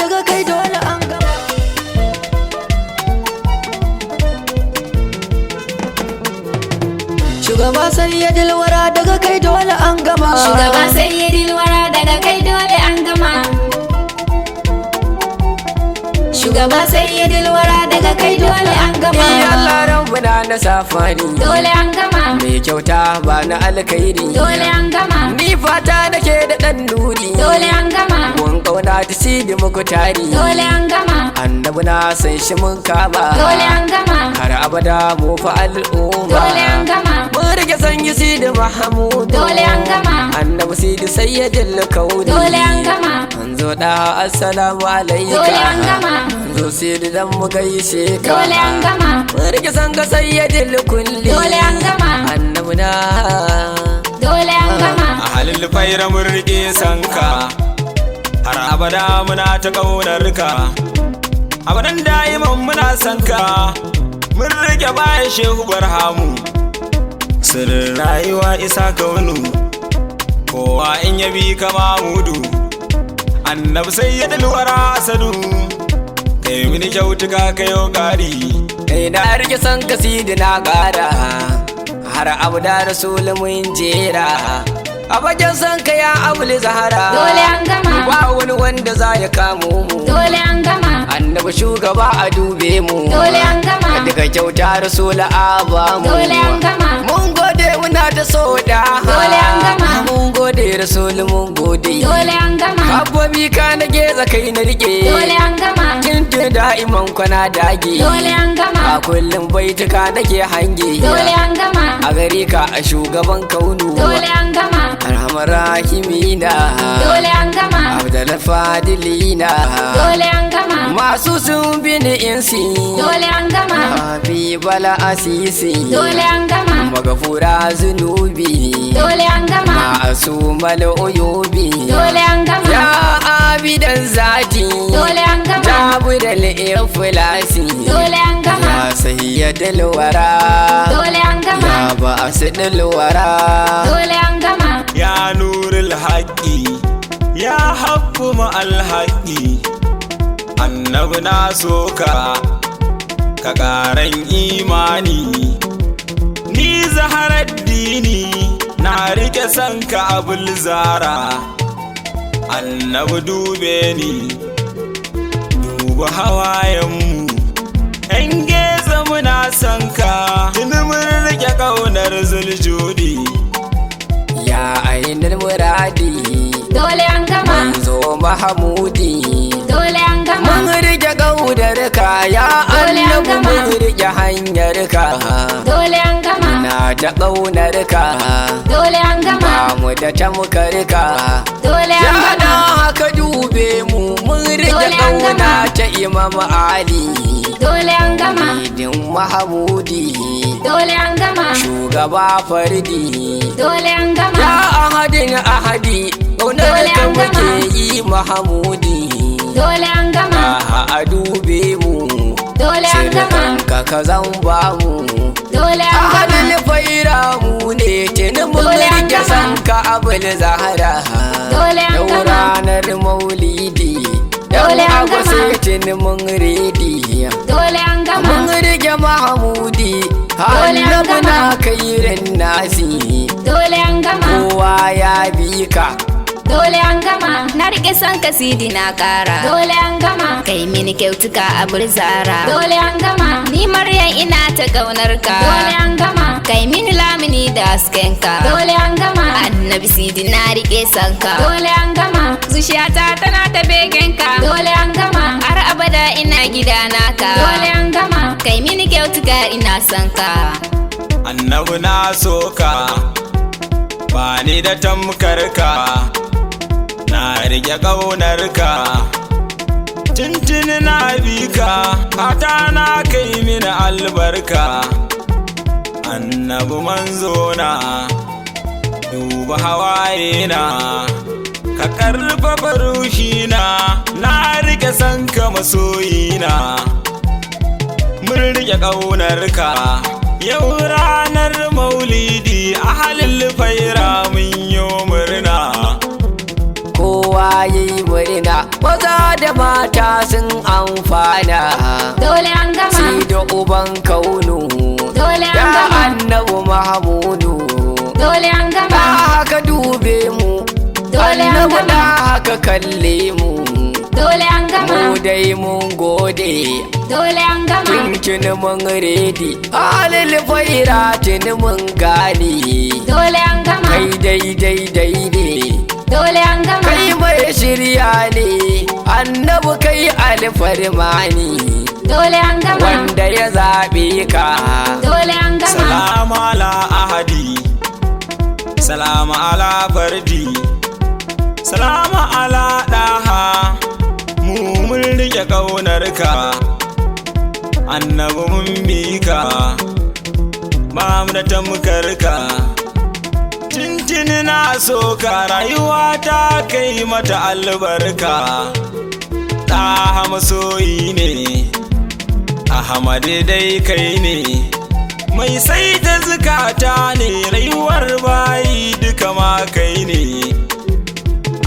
daga kai dole an gama. Shugaba sayyidil wara daga kai dole an gama. Shugaba sayyidil wara daga kai dole an gama. Shugaba sayyidil wara daga kai dole an gama. Ya Allah rabbuna na safari. Dole an gama. Mai kyauta ba na alkhairi. Dole an gama. Ni fata nake da dan nuri. Dole an gama. Mun kauna ta sidi muku tari. Dole an gama. Annabi na san shi mun kaba. Dole an gama. Har abada mu fa al'umma. Dole an gama. Mun rike sanyi sidi Mahmud. Dole an gama. Annabi sidi sayyidil kauni. Dole an gama. Manzo da assalamu alayka. Dole an gama. Manzo sidi dan mu gaishe ka. Dole an gama. Mun rike sanka sayyidil kulli. Dole an gama. Annabi na. Dole an gama. A halin faira mun rike sanka, har abada muna ta ƙaunarka, abadan da'iman muna sanka. Mun rike bayan shehu barhamu, sirrin rayuwa isa kaunu, kowa in yabi kama mudu. Annabi sai ya dalwara asadu, kai mini kyautuka kayo gari. Kai na rike sanka sidi na gara, har abu da rasul mun jera. A bakin sanka ya abul zahara. Dole an gama. Ba wani wanda za ya kamo mu. Dole an gama. Annabi shugaba a dube mu. Dole an gama. Daga kyauta rasul aba mu. Dole an gama. Mun gode muna da soda. Dole an gama. Mun gode rasul mun gode. Dole an gama. Abba Mika na geza kai na rike. Dole an gama. Kinta da'iman kwana dage. Dole an gama. A kullum baituka nake hange. Dole an gama. A gare ka a shugaban kaunu. Dole an gama. Arhamar rahimina. Dole an gama. Abdul fadilina. Dole an gama. Masu sun bi ni insi. Dole an gama. Habibala asisi. Dole an gama. Magafura zunubi. Dole an gama. Masu mal'uyubi. Dole an gama. Ya abidan zati. Dole an gama. Jabudal infilasi. Dole an gama. Ya sayyidul wara. Dole an gama. Ya ba'asidul wara. Dole an gama. Ya nurul haƙi, ya haƙƙu ma'alhaƙi. Annabi na soka, ka ƙaran imani. Ni zaharar dini, na rike sanka abul zara. Annabi dube ni, duba hawayenmu. ‘Yan geza muna sanka, tuni mun rike ƙaunar zuljudi. Ya ainihin muradi. Dole an gama. Manzo Mahamudi. Dole an gama. Mun rike gaudar ka ya Dole an annabi gama. mun rike hanyar ka. Dole an gama. Na ta ƙaunar ka. Dole an gama. Ba mu da tamkar ka. Dole Ya an da gama. haka dube mu mun rike Dole an ƙauna gama. ta Imam Ali. Dole an gama. Idin Mahamudi. Dole an gama. Shugaba fardi. Dole an gama. Ya ahadin ahadi. Ƙaunar Dole ka an gama. muke yi Mahamudi. Dole an gama. A dube mu. Dole an gama. Sirrinka ka zan ba mu. Dole an gama. Ahadin faira mu ne tuni mun Dole an rike gama. sanka abul zahara. Dole an Yau gama. ranar maulidi. Dole Yan an agwa gama. sai tuni mun redi. Dole an gama. Mun rike Mahamudi. Dole an Annabi gama. na kairin nasi. Dole an gama. Kowa ya bi ka. Dole an gama. Na rike son kasidi na kara. Dole an gama. Kai mini kyautuka a burzara. Dole an gama. Ni Maryam ina ta kaunar ka. Dole an gama. Kai mini lamini da hasken ka. Dole an gama. Annabi sidi na rike son ka. Dole an gama. Zuciyata tana ta begen ka. Dole an gama. Har abada ina gidana ka. Dole an gama. Kai mini kyautuka ina son ka. Annabi na soka, ba ni da tamkar ka. Na rike ƙaunar ka, tuntuni na bi ka, hata na kai mini albarka. Annabi manzo na, duba hawaye na, ka ƙarfafa ruhina, na rike sanka masoyina. Mun rike ƙaunar ka, yau ranar maulidi a halin faira mun yi murna. Kowa kowa yayi murna, maza da mata sun amfana. dole an gama, Sai da uban kaunu dole an ya gama, annabi Mahamudu, dole an da gama, haka dube mu, dole an annabi da gama, haka kalle mu, dole an gama, mu dai mun gode. dole an gama, Tuni mun redi, halil faira tuni mun gane. dole an gama, Kai daidai ne, dole an gama, kai mai shirya ne, annabi kai alfarmani, dole an gama, wanda ya zaɓe ka. dole an gama, Salamu ala ahadi, salamu ala fardi, salamu ala ɗaha, mu mun rike ƙaunarka, annabi mun mika, ba mu da tamkarka. Tintini na so ka rayuwa ta kai mata albarka, ɗaha masoyi ne, Ahmad dai kai ne, mai sai ta zukata ne, rayuwar bayi duka ma kai ne,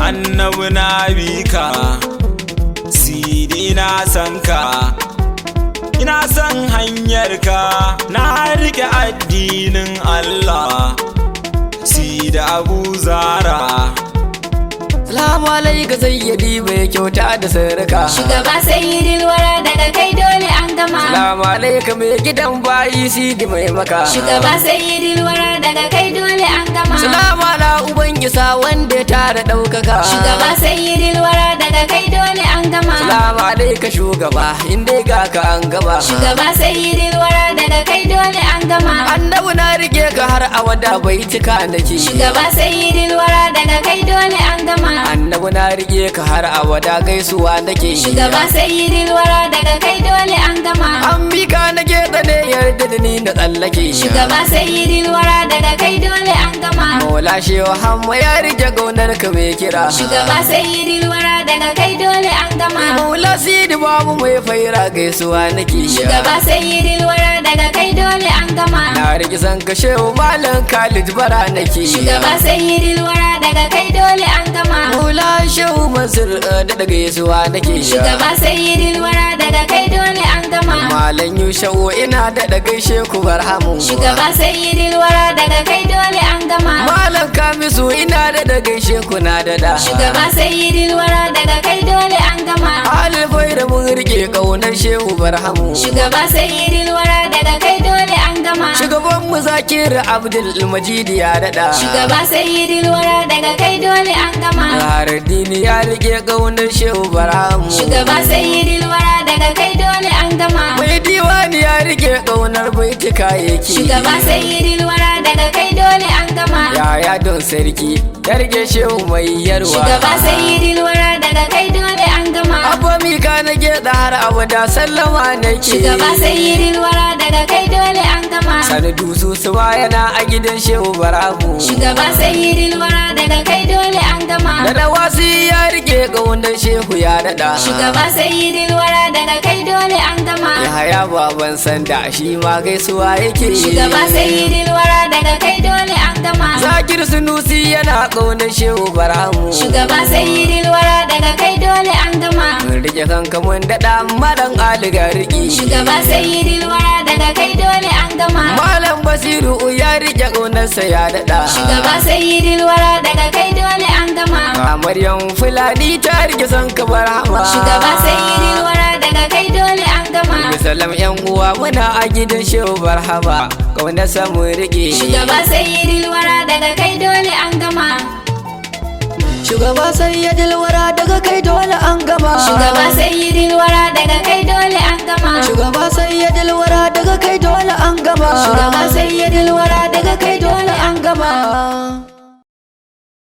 annabi na bika, sidi na san ka, ina son hanyarka, na rike addinin Allah, sida Abu Zara. Salamu alaika sayyidi mai kyauta da sarka. shugaba sayyidil wara daga kai dole an gama, Salamu alaika mai gidan bayi sidi mai maka. shugaba sayyidil wara daga kai dole an gama, Salamu ala uban isa wanda ya tara ɗaukaka. shugaba sayyidil wara daga kai dole an gama, Salamu alaika shugaba inda ga ka an gaba. shugaba sayyidil wara daga kai dole an gama, Annabi na rike ka har a wada bai cika nake. shugaba sayyidil wara daga kai dole an gama, Annabi na rike ka har a wada gaisuwa nake. shugaba sayyidil wara daga kai dole an gama, An bika nake tsane yarda da ni na tsallake. shugaba sayyidil wara daga kai dole an gama, Mola shewa hamma ya rike gaunar ka mai kira. shugaba sayyidil wara daga kai dole an gama, Mola sidi babu mai faira gaisuwa nake. shugaba sayyidil wara daga kai dole an gama, Na rike san ka shewa malam Khalid bara nake. shugaba sayyidil wara daga kai dole an gama, Mola shehu Mansur da gaisuwa nake. shugaba sayyidil wara daga kai dole an gama, Malam Yushau ina da gaishe ku barhamu. shugaba sayyidil wara daga kai dole an gama, Malam Kamisu ina da gaishe ku na da. shugaba sayyidil wara daga kai dole an gama, Alifai da mun rike kaunar shehu barhamu. shugaba sayyidil wara daga kai dole an gama, Shugaban mu Zakir Abdul Majid ya dada. shugaba sayyidil wara daga kai dole an gama, Dini ya rike kaunar shehu barhamu. shugaba sayyidil wara daga kai dole an gama, Mai diwani ya rike kaunar baitika yake. shugaba sayyidil wara daga kai dole an gama, Yaya don sarki ya rike shehu mai yarwa. shugaba sayyidil wara daga kai dole an gama, Abba Mika na geda har abada sallama nake. shugaba sayyidil wara daga kai dole an gama, Sani dusu suma yana a gidan shehu barhamu. shugaba sayyidil wara daga kai dole an gama, Da wasi ya rike kaunar shehu ya dada. shugaba sayyidil wara daga kai dole an gama, Yahaya baban sanda shi ma gaisuwa yake. shugaba sayyidil wara daga kai dole an gama, Zakir Sunusi yana kaunar shehu barhamu. shugaba sayyidil wara daga kai dole an gama, Mun rike kanka mun daɗa malam Ali ga riki. shugaba sayyidil wara daga kai dole an gama, Malam Basiru ya rike ƙaunarsa ya daɗa. shugaba sayyidil wara daga kai dole an gama, Maryam Fulani ta rike son ka barhama. shugaba sayyidil wara daga kai dole an gama, Salam yan uwa muna a gidan shehu barhama. Ƙaunarsa mun rike. shugaba sayyidil wara daga kai dole an gama, Shugaba sayyidil wara daga kai dole an gama. shugaba sayyidil wara daga kai dole an gama, Shugaba sayyidil wara daga kai dole an gama. shugaba sayyidil wara daga kai dole an an gama.